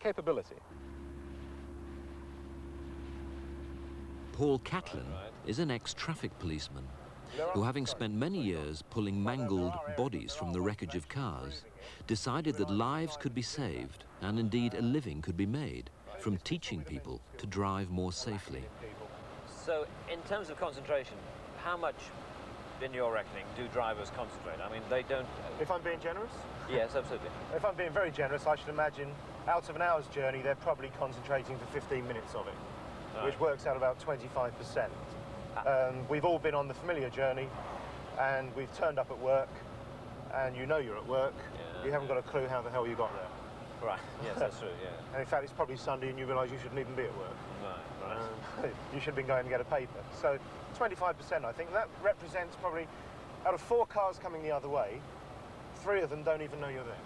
capability. Paul Catlin is an ex-traffic policeman who, having spent many years pulling mangled bodies from the wreckage of cars, decided that lives could be saved and indeed a living could be made from teaching people to drive more safely. So, in terms of concentration, how much, in your reckoning, do drivers concentrate? I mean, they don't... If I'm being generous? Yes, absolutely. If I'm being very generous, I should imagine out of an hour's journey, they're probably concentrating for 15 minutes of it, which works out about 25%. We've all been on the familiar journey, and we've turned up at work, and you know you're at work. You haven't got a clue how the hell you got there. Right, yes, that's true, yeah. And in fact, it's probably Sunday and you realise you shouldn't even be at work. Right. You should have been going to get a paper. So 25%, I think, that represents probably, out of 4 cars coming the other way, 3 of them don't even know you're there.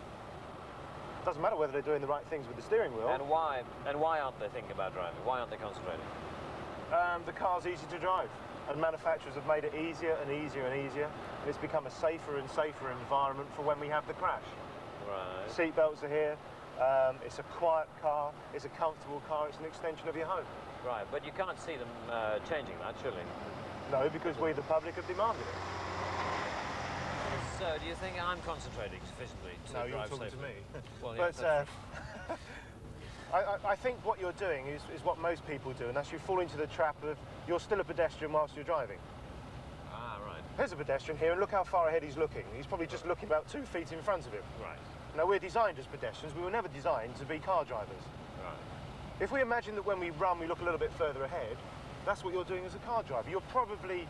It doesn't matter whether they're doing the right things with the steering wheel. And why aren't they thinking about driving? Why aren't they concentrating? The car's easy to drive, and manufacturers have made it easier and easier and easier, and it's become a safer and safer environment for when we have the crash. Right. Seatbelts are here, it's a quiet car, it's a comfortable car, it's an extension of your home. Right, but you can't see them changing that, surely? No, because we, the public, have demanded it. So, do you think I'm concentrating sufficiently to drive you're talking safely? to me. Well, yeah, but I think what you're doing is what most people do, and that's you fall into the trap of you're still a pedestrian whilst you're driving. Ah, right. There's a pedestrian here, and look how far ahead he's looking. He's probably just looking about 2 feet in front of him. Right. Now, we're designed as pedestrians. We were never designed to be car drivers. Right. If we imagine that when we run, we look a little bit further ahead, that's what you're doing as a car driver. You're probably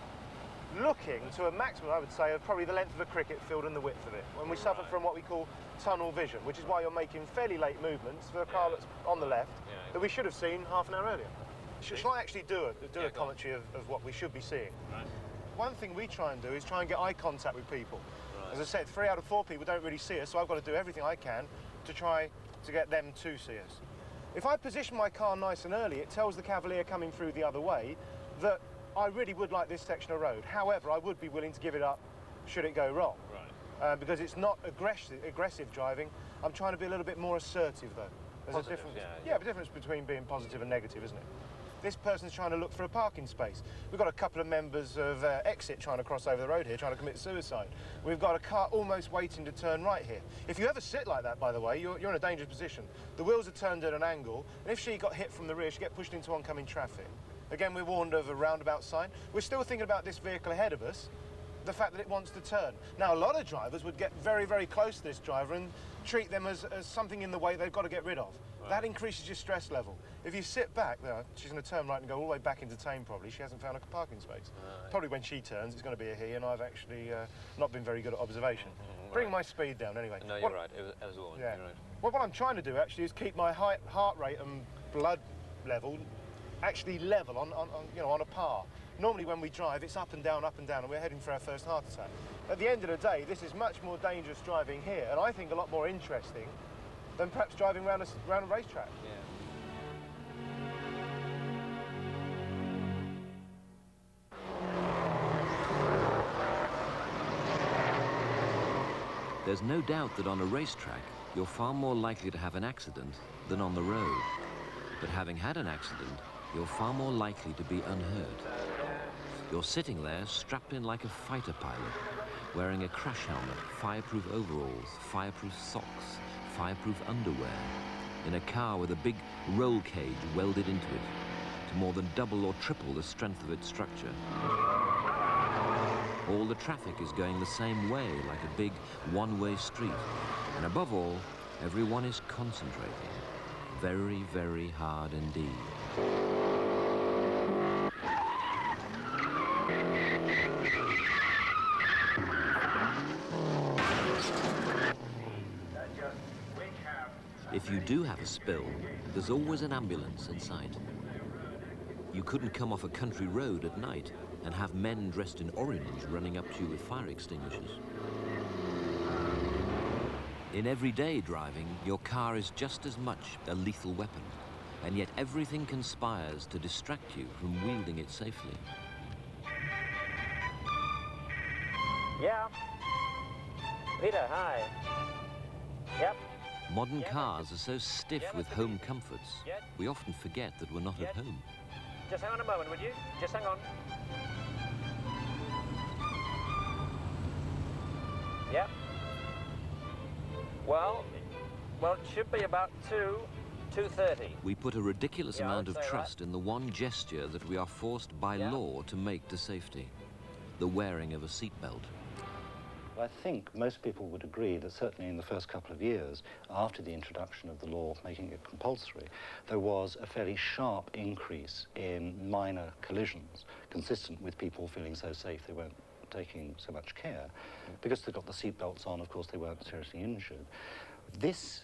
looking to a maximum, I would say, of probably the length of a cricket field and the width of it. When we suffer from what we call tunnel vision, which is why you're making fairly late movements for a car that's on the left that we should have seen half an hour earlier. Shall I actually do a commentary of what we should be seeing? Right. One thing we try and do is try and get eye contact with people. Right. As I said, 3 out of 4 people don't really see us, so I've got to do everything I can to try to get them to see us. If I position my car nice and early, it tells the cavalier coming through the other way that I really would like this section of road. However, I would be willing to give it up should it go wrong. Right. Because it's not aggressive driving. I'm trying to be a little bit more assertive, though. There's a difference. Yeah, a difference between being positive and negative, isn't it? This person's trying to look for a parking space. We've got a couple of members of Exit trying to cross over the road here, trying to commit suicide. We've got a car almost waiting to turn right here. If you ever sit like that, by the way, you're in a dangerous position. The wheels are turned at an angle, and if she got hit from the rear, she'd get pushed into oncoming traffic. Again, we're warned of a roundabout sign. We're still thinking about this vehicle ahead of us, the fact that it wants to turn. Now, a lot of drivers would get very, very close to this driver and treat them as something in the way they've got to get rid of. Right. That increases your stress level. If you sit back, she's going to turn right and go all the way back into Tame, probably. She hasn't found a parking space. Right. Probably when she turns, it's going to be a he, and I've actually not been very good at observation. Bring my speed down, anyway. No, you're right. It was as a woman. Yeah. You're right. Well, what I'm trying to do, actually, is keep my heart rate and blood level actually level on a par. Normally when we drive, it's up and down, and we're heading for our first heart attack. At the end of the day, this is much more dangerous driving here, and I think a lot more interesting than perhaps driving around a racetrack. Yeah. There's no doubt that on a racetrack, you're far more likely to have an accident than on the road. But having had an accident, you're far more likely to be unhurt. You're sitting there strapped in like a fighter pilot, wearing a crash helmet, fireproof overalls, fireproof socks, fireproof underwear, in a car with a big roll cage welded into it, to more than double or triple the strength of its structure. All the traffic is going the same way, like a big one-way street. And above all, everyone is concentrating. Very, very hard indeed. If you do have a spill, there's always an ambulance in sight. You couldn't come off a country road at night and have men dressed in orange running up to you with fire extinguishers. In everyday driving, your car is just as much a lethal weapon, and yet everything conspires to distract you from wielding it safely. Yeah. Peter, hi. Yep. Modern cars are so stiff with home comforts, we often forget that we're not at home. Just hang on a moment, would you? Just hang on. Yep. Well, it should be about 2:30. We put a ridiculous amount of trust in the one gesture that we are forced by law to make to safety, the wearing of a seatbelt. I think most people would agree that certainly in the first couple of years after the introduction of the law making it compulsory, there was a fairly sharp increase in minor collisions, consistent with people feeling so safe they weren't taking so much care. Because they got the seatbelts on, of course, they weren't seriously injured. This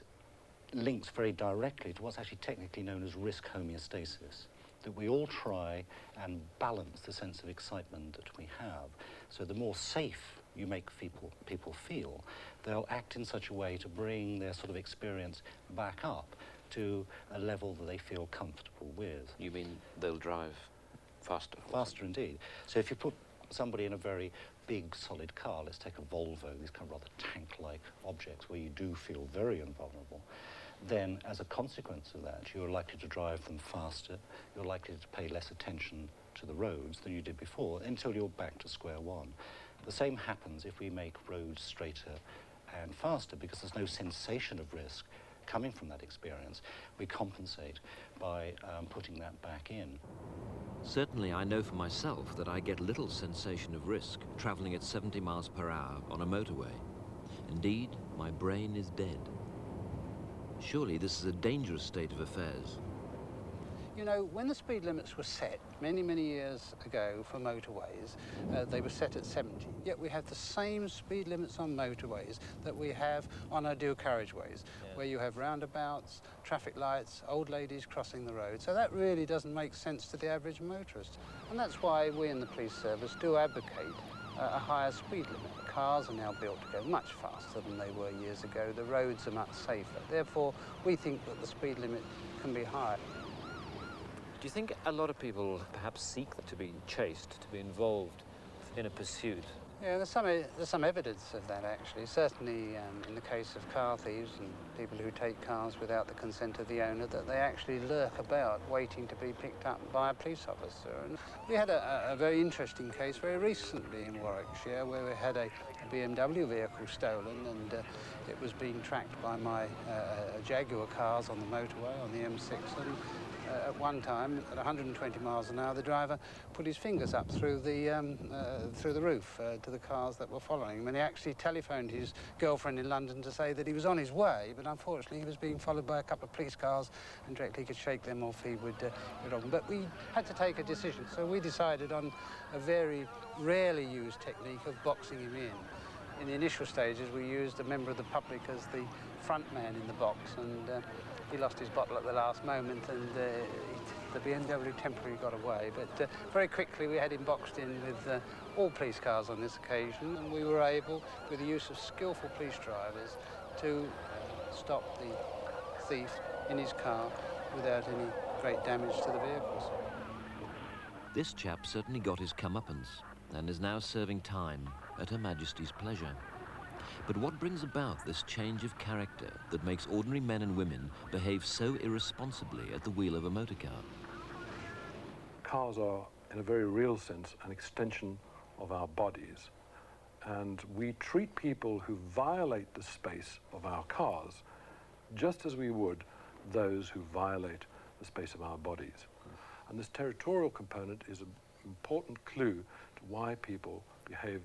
links very directly to what's actually technically known as risk homeostasis, that we all try and balance the sense of excitement that we have. So the more safe you make people feel, they'll act in such a way to bring their sort of experience back up to a level that they feel comfortable with. You mean they'll drive faster? Faster indeed. So if you put somebody in a very big solid car, let's take a Volvo, these kind of rather tank-like objects where you do feel very invulnerable, then as a consequence of that, you're likely to drive them faster, you're likely to pay less attention to the roads than you did before until you're back to square one. The same happens if we make roads straighter and faster because there's no sensation of risk coming from that experience. We compensate by putting that back in. Certainly I know for myself that I get little sensation of risk travelling at 70 miles per hour on a motorway. Indeed, my brain is dead. Surely this is a dangerous state of affairs. You know, when the speed limits were set many, many years ago for motorways, they were set at 70. Yet we have the same speed limits on motorways that we have on our dual carriageways, where you have roundabouts, traffic lights, old ladies crossing the road. So that really doesn't make sense to the average motorist. And that's why we in the police service do advocate a higher speed limit. Cars are now built to go much faster than they were years ago. The roads are much safer. Therefore, we think that the speed limit can be higher. Do you think a lot of people perhaps seek to be chased, to be involved in a pursuit? Yeah, there's some evidence of that, actually. Certainly in the case of car thieves and people who take cars without the consent of the owner, that they actually lurk about waiting to be picked up by a police officer. And we had a very interesting case very recently in Warwickshire where we had a BMW vehicle stolen, and it was being tracked by my Jaguar cars on the motorway, on the M6. And at one time, at 120 miles an hour, the driver put his fingers up through the roof to the cars that were following him, and he actually telephoned his girlfriend in London to say that he was on his way, but unfortunately he was being followed by a couple of police cars, and directly he could shake them off, he would rob them. But we had to take a decision, so we decided on a very rarely used technique of boxing him in. In the initial stages, we used a member of the public as the front man in the box, and he lost his bottle at the last moment, and the BMW temporarily got away. But very quickly we had him boxed in with all police cars on this occasion, and we were able, with the use of skillful police drivers, to stop the thief in his car without any great damage to the vehicles. This chap certainly got his comeuppance and is now serving time at Her Majesty's pleasure. But what brings about this change of character that makes ordinary men and women behave so irresponsibly at the wheel of a motor car? Cars are, in a very real sense, an extension of our bodies. And we treat people who violate the space of our cars just as we would those who violate the space of our bodies. And this territorial component is an important clue to why people behave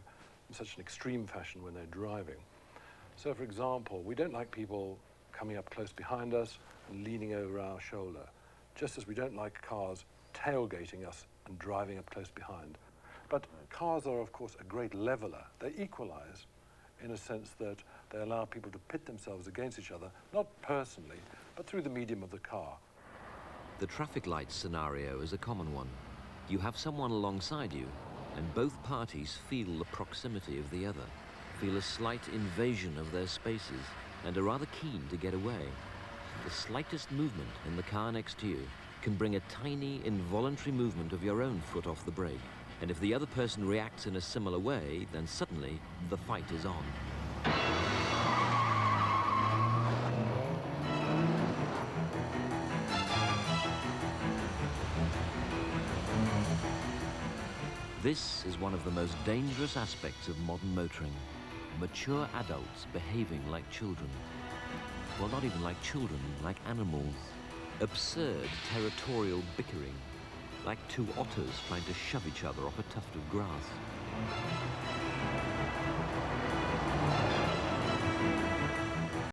in such an extreme fashion when they're driving. So, for example, we don't like people coming up close behind us and leaning over our shoulder, just as we don't like cars tailgating us and driving up close behind. But cars are, of course, a great leveler. They equalize in a sense that they allow people to pit themselves against each other, not personally, but through the medium of the car. The traffic lights scenario is a common one. You have someone alongside you, and both parties feel the proximity of the other, feel a slight invasion of their spaces, and are rather keen to get away. The slightest movement in the car next to you can bring a tiny, involuntary movement of your own foot off the brake. And if the other person reacts in a similar way, then suddenly the fight is on. This is one of the most dangerous aspects of modern motoring. Mature adults behaving like children. Well, not even like children, like animals. Absurd territorial bickering, like two otters trying to shove each other off a tuft of grass.